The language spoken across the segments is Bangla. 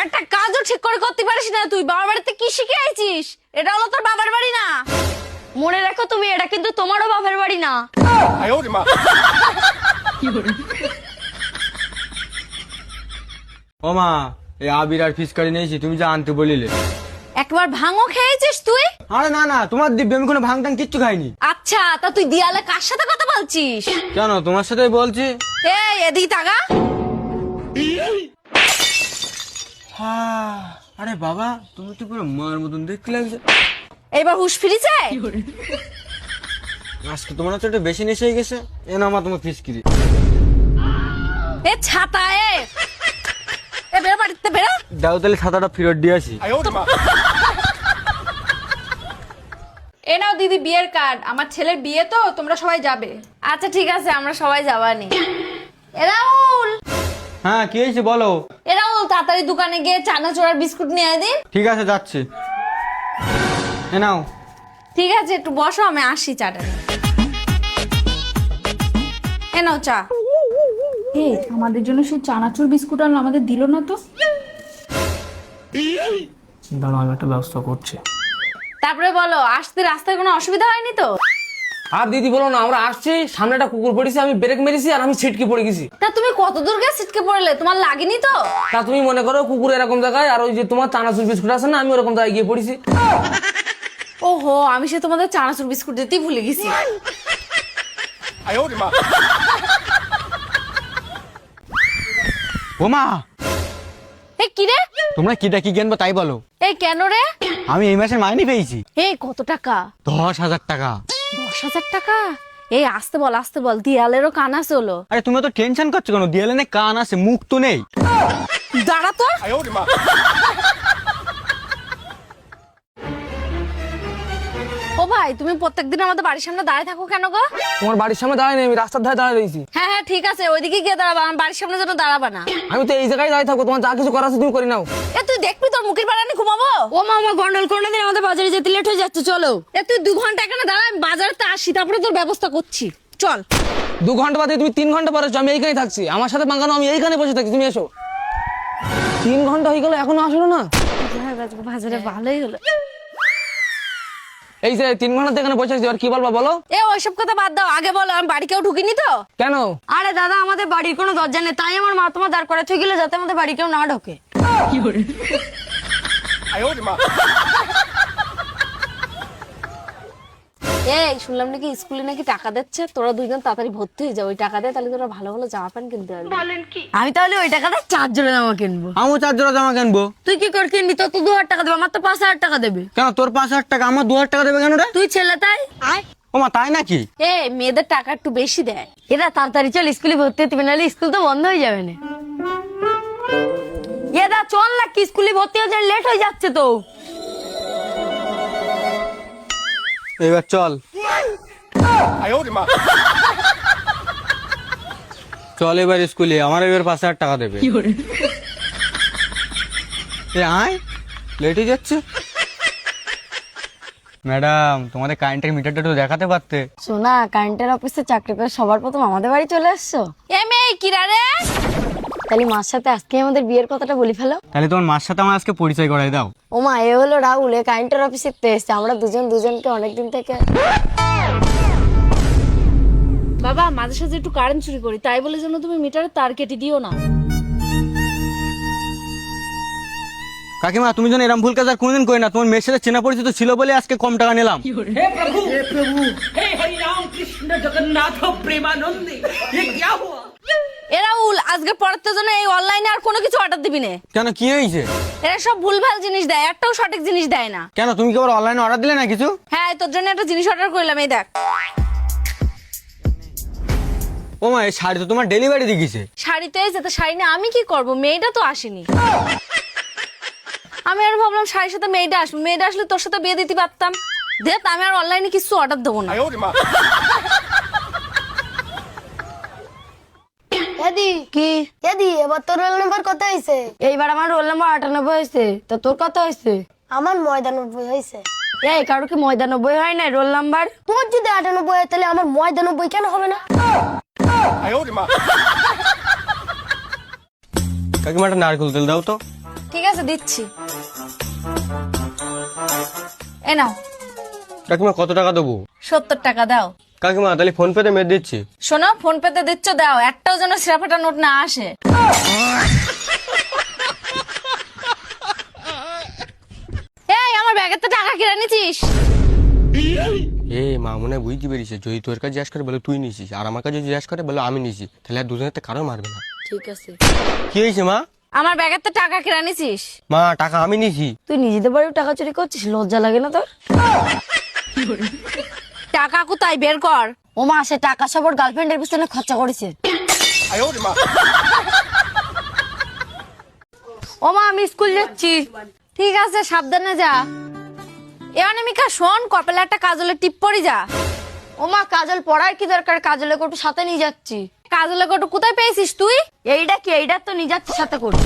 একটা কাজও ঠিক করে করতে পারিস না তুই। বাবার বাড়িতে কি শিখে আইছিস? এটা হলো তোর বাবার বাড়ি না। মনে রাখো তুমি, এটা কিন্তু তোমারও বাবার বাড়ি না। ও মা, এই আবির আর ফিসকারি নিয়েছি, তুমি যা আনতে বলিলে। একবার ভাঙও খেয়েছিস তুই? আরে না না, তোমার দিব্যি, আমি কোনো ভাঙটাং কিচ্ছু খাইনি। আচ্ছা, তা তুই দিয়ালে কার সাথে কথা বলছিস? কেন, তোমার সাথেই বলছি। এই এদিকে তাকা। আরে বাবা, তুমি তো পুরো মার মতন দেখতে লাগছে। এবার হুশ ফিরেছে? আজকে তোমার হচ্ছে একটু বেশি নেশে গেছে। এ না মা, তোমার ফিসকিরি। এ ছাতা, এ বেরো বাড়িতে বেরো। দাও তাহলে ছাতাটা ফেরত দিয়ে আসি। এ নাও দিদি বিয়ের কার্ড, আমার ছেলের বিয়ে তো, তোমরা সবাই যাবে। আচ্ছা ঠিক আছে, আমরা সবাই যাবানি। এ রাহুল, হ্যাঁ কি হয়েছে বলো। এ রাহুল, তাড়াতাড়ি দোকানে গিয়ে চানাচুর আর বিস্কুট নিয়ে আয় দিন। ঠিক আছে, যাচ্ছি। এ নাও। ঠিক আছে, একটু বসো, আমি আসি চাটা নিয়ে। এ নাও চা। এই আমাদের জন্য সেই চানাচুর বিস্কুট আর আমাদের দিল না তো। দাঁড়াও, আমি একটা ব্যবস্থা করছি। তারপরে বলো, আসতে রাস্তায় কোনো অসুবিধা হয়নি তো? আর দিদি বলো না, আমরা আসছি, সামনে একটা কুকুর পড়েছে, আমি ব্রেক মেরেছি আর আমি ছিটকে পড়ে গেছি। তা তুমি কত দূর গিয়ে ছিটকে পড়লে? তোমার লাগেনি তো? তা তুমি মনে করো কুকুর এরকম জায়গায়, আর ওই যে তোমার চানাচুর বিস্কুট আছে না, আমি ওরকম জায়গায় গিয়ে পড়েছি। ওহো, আমি সে তোমাদের চানাচুর বিস্কুট দিতেই ভুলে গেছি। ও মা, এ কি রে? তোমরা কিটা কি কিনবো তাই বলো। এই কেন রে? আমি এই মাসে মাইনে পেয়েছি এই কত টাকা? 10,000 টাকা। 10,000 টাকা? এই আসতে বল, আসতে বল, দিয়ালেরও কান আছে হলো। আরে তুমি তো টেনশন করছো কেন? দিয়ালে না কান আছে, মুখ তো নেই। দাঁড়া তো। ও ভাই, তুমি প্রত্যেকদিন আমাদের বাড়ির সামনে দাঁড়িয়ে থাকো কেন গো? তোমার বাড়ির সামনে দাঁড়ায় নেই, আমি রাস্তার ধারে দাঁড়িয়ে রয়েছি। হ্যাঁ হ্যাঁ ঠিক আছে, ওইদিকে গিয়ে দাঁড়াবা, আমার বাড়ির সামনে যেন দাঁড়াবা না। আমি তো এই জায়গায় দাঁড়িয়ে থাকবো, তোমার যা কিছু করা আছে তুমি করে নাও। এ তুই দেখবি তোর মুখের বাড়ানি ঘুমাবো? ও মা, আমার গন্ডল করে দিন, আমাদের বাজারে যেতে লেট হয়ে যাচ্ছে, চলো। এ তুই 2 ঘন্টা এখানে দাঁড়া, আমি বাজারে তো আসি, তারপরে তোর ব্যবস্থা করছি, চল। 2 ঘন্টা বাদে তুমি 3 ঘন্টা পরে আমি এইখানে থাকছি, আমার সাথে বাঙ্গানো, আমি এইখানে বসে থাকি, তুমি এসো। 3 ঘন্টা হয়ে গেল, এখনো আসলো না। বাজারে ভালোই হলো। এই যে 3 ঘন্টা এখানে বসে আছি, আর কি বলবা বলো। এ ওইসব কথা বাদ দাও, আগে বলো, আমি বাড়ি কেউ ঢুকিনি তো? কেন? আরে দাদা, আমাদের বাড়ির কোনো দরজা নেই, তাই আমার মা তোমার দাঁড় করাতে গেলে যাতে আমাদের বাড়ি কেউ না ঢোকে। এই শুনলাম নাকি স্কুলে নাকি টাকা দিচ্ছে, তোরা 2জন তাড়াতাড়ি ভর্তি হয়ে যাও, ওই টাকা দিয়ে তাহলে তোরা ভালো ভালো জামা প্যান্ট কিনতে পারবি। আমি তাহলে ওই টাকাতে 4 জোড়া জামা কিনবো। আমিও 4 জোড়া জামা কিনবো। তুই কি করে কিনবি? তোর তো 2,000 টাকা দেবে, আমার তো 5,000 টাকা দেবে। কেন, তোর 5,000 টাকা, আমার 2,000 টাকা দেবে কেন রে? তুই ছেলে তাই। আয়। ও মা, তাই নাকি? এ মেয়েদের টাকা একটু বেশি দেয়। এরা তাড়াতাড়ি চল, স্কুলে ভর্তি হতে হবে, নাহলে স্কুল তো বন্ধ হয়ে যাবে না। এদা চল না, কি স্কুলে ভর্তি হতে লেট হয়ে যাচ্ছে তো। এবার চল। চল এবার স্কুলে, আমার এবার 5,000 টাকা দেবে। এ আয়, লেট হয়ে যাচ্ছে। ম্যাডাম, তোমাদের কারেন্টের মিটারটা একটু দেখাতে পারতে? শোনা, কারেন্টের অফিসে চাকরি করে সবার প্রথম আমাদের বাড়ি চলে আসছো। এ মেয়ে, কিরা রে? তাহলে মার সাথে আজকে আমাদের বিয়ের কথাটা বলি ফেলো। তাহলে তোমার মার সাথে আমার আজকে পরিচয় করাই দাও। ও মা, এ হলো রাহুল, এ কারেন্টের অফিসে এসছে, আমরা দুজন দুজনকে অনেকদিন থেকে। বাবা, মাঝে সাঝে একটু কারেন্ট চুরি করি, তাই বলে যেন তুমি মিটারের তার কেটে দিও না। কাকিমা, তুমি যেন এরকম ভুল কাজ আর কোনোদিন করি না। তোমার মেয়ের সাথে চেনা পরিচিত ছিল বলে আজকে কম টাকা নিলাম। हे प्रभु हे हरि राम कृष्ण जगन्नाथ प्रेमानंदी ये क्या हुआ? এ রাহুল, আজকে পড়াতে জন্য এই অনলাইনে আর কোনো কিছু অর্ডার দিবি না। কেন, কি হয়েছে? এরা সব ভুলভাল জিনিস দেয়, একটাও সঠিক জিনিস দেয় না। কেন, তুমি কি আবার অনলাইনে অর্ডার দিলে না কিছু? হ্যাঁ, তোর জন্য একটা জিনিস অর্ডার করলাম, এই দেখ। ও মা, এই শাড়ি তো তোমার ডেলিভারি দিয়ে গেছে। শাড়ি তো এসে, তো শাড়ি না আমি কি করব? মেয়েটা তো আসেনি। আমি আর ভাবলাম শাড়ির সাথে মেয়েটা আসবে, মেয়েটা আসলে তোর সাথে বিয়ে দিতে পারতাম। দেখ, আমি আর অনলাইনে কিছু অর্ডার দেবো না। এদি কি? এদি এবার তোর রোল নাম্বার কত হয়েছে? এইবার আমার রোল নাম্বার 98 হয়েছে, তো তোর কত হয়েছে? আমার 99 হয়েছে। এই কারো কি 99 হয় না রোল নাম্বার? তোর যদি 98 হয় তাহলে আমার 99 কেন হবে না? কাকিমা, একটা নারকেল তেল দাও তো। ঠিক আছে দিচ্ছি। এ নাও। কাকিমা কত টাকা দেবো? 70 টাকা দাও। কাকিমা তাহলে ফোন পেতে মেরে দিচ্ছি। শোনো, ফোন পেতে দিচ্ছ দাও, একটাও যেন সিরাফাটা নোট না আসে। এই আমার ব্যাগের তো টাকা কেড়ে নিছিস। এ মা মনে হয় বুঝতে পেরেছে, যদি তোর কাছে জিজ্ঞাসা করে বলে তুই নিছিস, আর আমার কাছে জিজ্ঞাসা করে বলে আমি নিছি, তাহলে আর দুজনের কারো মারবে না। ঠিক আছে। কি হয়েছে মা? আমার ব্যাগের তো টাকা কেড়ে নিছিস। মা টাকা আমি নিছি। তুই নিজেদের বাড়িও টাকা চুরি করছিস, লজ্জা লাগে না তোর? টাকা কোথায় বের কর। ও মা, সে টাকা সব ওর গার্লফ্রেন্ডের পিছনে খরচা করেছে। ও মা, আমি স্কুল যাচ্ছি। ঠিক আছে, সাবধানে যা। এ অনামিকা শোন, কপালে একটা কাজলের টিপ পরি যা। ও মা, কাজল পড়ার কি দরকার? কাজলের কোটু সাথে নিয়ে যাচ্ছি। কাজলের কটু কোথায় পেয়েছিস তুই? এইটা কি? এইটা তো নিয়ে যাচ্ছি সাথে করে।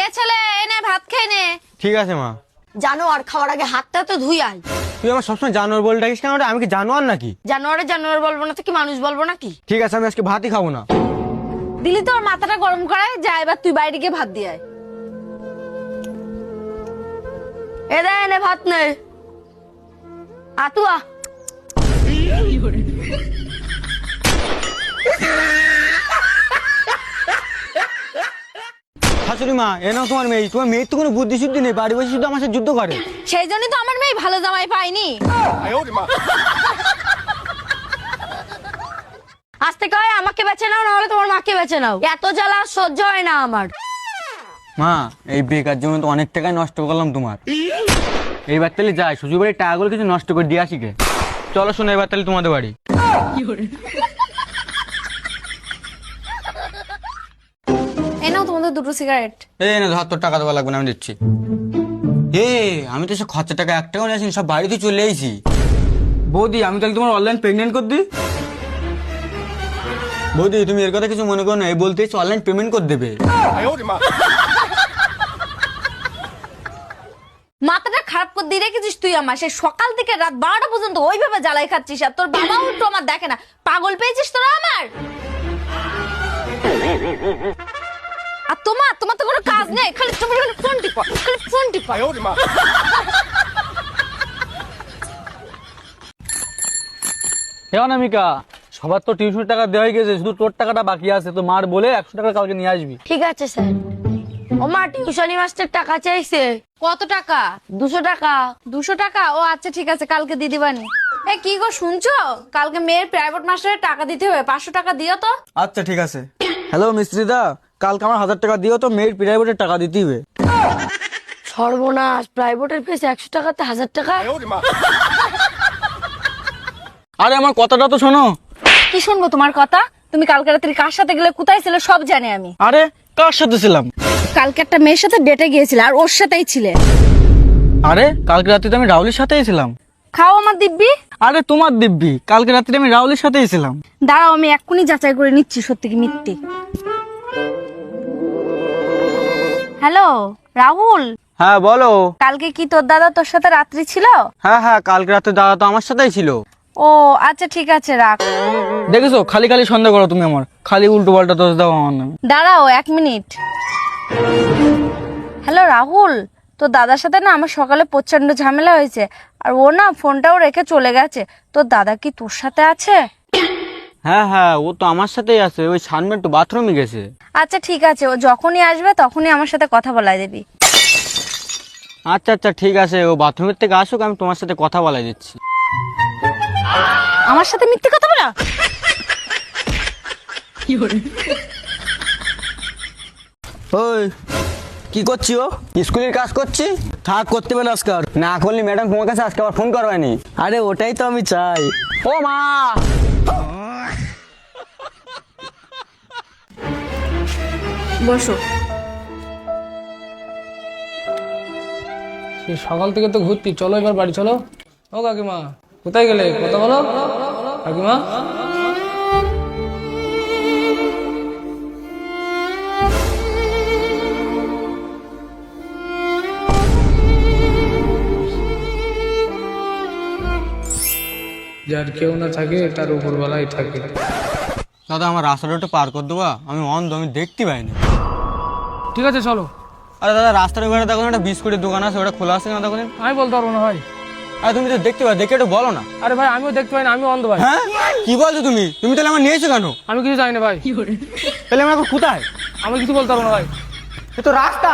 এ ছেলে, এনে ভাত খেয়ে নে। ঠিক আছে মা। জানোয়ার, খাওয়ার আগে হাতটা তো ধুই আয়। তুই আমার সবসময় জানোয়ার বলে ডাকিস কেন? আমি কি জানোয়ার নাকি? জানোয়ার বলবো না তো কি মানুষ বলবো নাকি? ঠিক আছে, আমি আজকে ভাতই খাবো না। দিলি তোর মাথাটা গরম করায় যা, এবার তুই বাইরে গিয়ে ভাত দিয়ে আয়। এ দে, এনে ভাত নে। আতুয়া। শাশুড়ি মা, এ নাও তোমার মেয়ে। তোমার মেয়ের তো কোনো বুদ্ধি শুদ্ধি নেই, বাড়ি বসে শুধু আমার সাথে যুদ্ধ করে। সেই জন্যই তো আমার মেয়ে ভালো জামাই পাইনি। আজ থেকে হয় আমাকে বেছে নাও, না হলে তোমার মাকে বেছে নাও। এত জ্বালা সহ্য হয় না আমার। মা, এই বেকার জন্য তো অনেক টাকাই নষ্ট করলাম তোমার। এইবার তাহলে যাই, শ্বশুর বাড়ির টাকাগুলো কিছু নষ্ট করে দিয়ে আসি গে। চলো শোনো, এবার তাহলে তোমাদের বাড়ি। এই নাও তোমাদের দুটো সিগারেট। এই না ধর, তোর টাকা দেওয়া লাগবে না, আমি দিচ্ছি। আমি তো সে খরচা টাকা 1 টাকাও নিয়ে আসিনি, সব বাড়িতে চলে এসেছি। বৌদি, আমি তাহলে তোমার অনলাইন পেমেন্ট করে দিই। বৌদি, তুমি এর কথা কিছু মনে করো না, এই বলতে অনলাইন পেমেন্ট করে দেবে। মাথাটা খারাপ করে দিয়ে রেখেছিস তুই আমার। সেই সকাল থেকে রাত 12টা পর্যন্ত ওইভাবে জ্বালাই খাচ্ছিস, আর তোর বাবা উল্টো আমার দেখে না। পাগল পেয়েছিস তোরা আমার। আর তোমার তো কোনো কাজ নেই, খালি তোমার ফোন টিপা, খালি ফোন টিপা। হে অনামিকা, সবার তো টিউশনের টাকা দেওয়া হয়ে গেছে, শুধু তোর টাকাটা বাকি আছে। তো মার বলে 100 টাকা কালকে নিয়ে আসবি। ঠিক আছে স্যার। ও মা, টিউশনি মাস্টার টাকা চাইছে। কত টাকা? 200 টাকা। 200 টাকা? ও আচ্ছা ঠিক আছে, কালকে দিয়ে দিবানি। এ কি গো শুনছো? কালকে মেয়ের প্রাইভেট মাস্টারের টাকা দিতে হবে, 500 টাকা দিও তো। আচ্ছা ঠিক আছে। হ্যালো মিস্ত্রিদা, কালকে আমার 1000 টাকা দিও তো, মেয়ের প্রাইভেটের টাকা দিতে হবে। সর্বনাশ, প্রাইভেটের ফিস 100 টাকাতে 1000 টাকা। আরে আমার কথাটা তো শোনো। কি শুনবো তোমার কথা? তুমি কালকে রাত্রি কার সাথে গেলে, কোথায় ছিলে সব জানি আমি। আরে কার সাথে ছিলাম? কালকে একটা মেয়ের সাথে ডেটে গিয়েছিলে, আর ওর সাথেই ছিলে। আরে কালকে রাত্রে তো আমি রাহুলের সাথেই ছিলাম। খাও আমার দিব্যি। আরে তোমার দিব্যি, কালকে রাত্রে আমি রাহুলের সাথেই ছিলাম। দাঁড়াও, আমি এক্ষুনি যাচাই করে নিচ্ছি সত্যি কি মিথ্যে। হ্যালো রাহুল। হ্যাঁ বলো। কালকে কি তোর দাদা তোর সাথে রাত্রি ছিল? হ্যাঁ, কালকে রাতে দাদা তো আমার সাথেই ছিল। ও আচ্ছা ঠিক আছে, রাখ। দেখেছো, খালি খালি সন্দেহ করো তুমি আমার, খালি উল্টো পাল্টা দোষ দাও আমার নামে। দাঁড়াও 1 মিনিট। হ্যালো রাহুল, তোর দাদার সাথে না আমার সকালে প্রচন্ড ঝামেলা হয়েছে, আর ও না ফোনটাও রেখে চলে গেছে। তোর দাদা কি তোর সাথে আছে? হ্যাঁ, ও তো আমার সাথেই আছে, ওই সামনে একটু বাথরুমে গেছে। আচ্ছা ঠিক আছে, ও যখনই আসবে তখনই আমার সাথে কথা বলাই দিবি। আচ্ছা ঠিক আছে, ও বাথরুমের থেকে আসুক, আমি তোমার সাথে কথা বলাই দিচ্ছি। আমার সাথে মিথ্যে কথা বলা? ওই কি করছি? ও স্কুলের কাজ করছি। থাক, করতে পারে আজকার না করলে ম্যাডাম তোমার কাছে আজকে আবার ফোন করবানি। আরে ওটাই তো আমি চাই। ও মা, বসো। সেই সকাল থেকে তো ঘুরতি, চলো এবার বাড়ি চলো। ও কাকিমা, কোথায় গেলে? কথা বলো কাকিমা। যার কেউ না থাকে তার উপরবেলাই থাকে। দাদা আমার রাস্তাটা একটু পার করে দেবা, আমি অন্ধ, আমি দেখতে পাইনি। ঠিক আছে চলো। আরে দাদা রাস্তার ওখানে দেখো একটা বিস্কুটের দোকান আছে, ওটা খোলা আছে না দেখো? আমি বলতে পারবো না ভাই। আরে তুমি তো দেখতে পাও, দেখে একটু বলো না। আরে ভাই আমিও দেখতে পাই না, আমি অন্ধ ভাই। হ্যাঁ কি বলছো তুমি? তুমি তাহলে আমার নিয়েছো কেন? আমি কিছু জানি না ভাই। তাহলে আমার এখন কোথায়? আমি কিছু বলতে পারবো না ভাই। এ তো রাস্তা।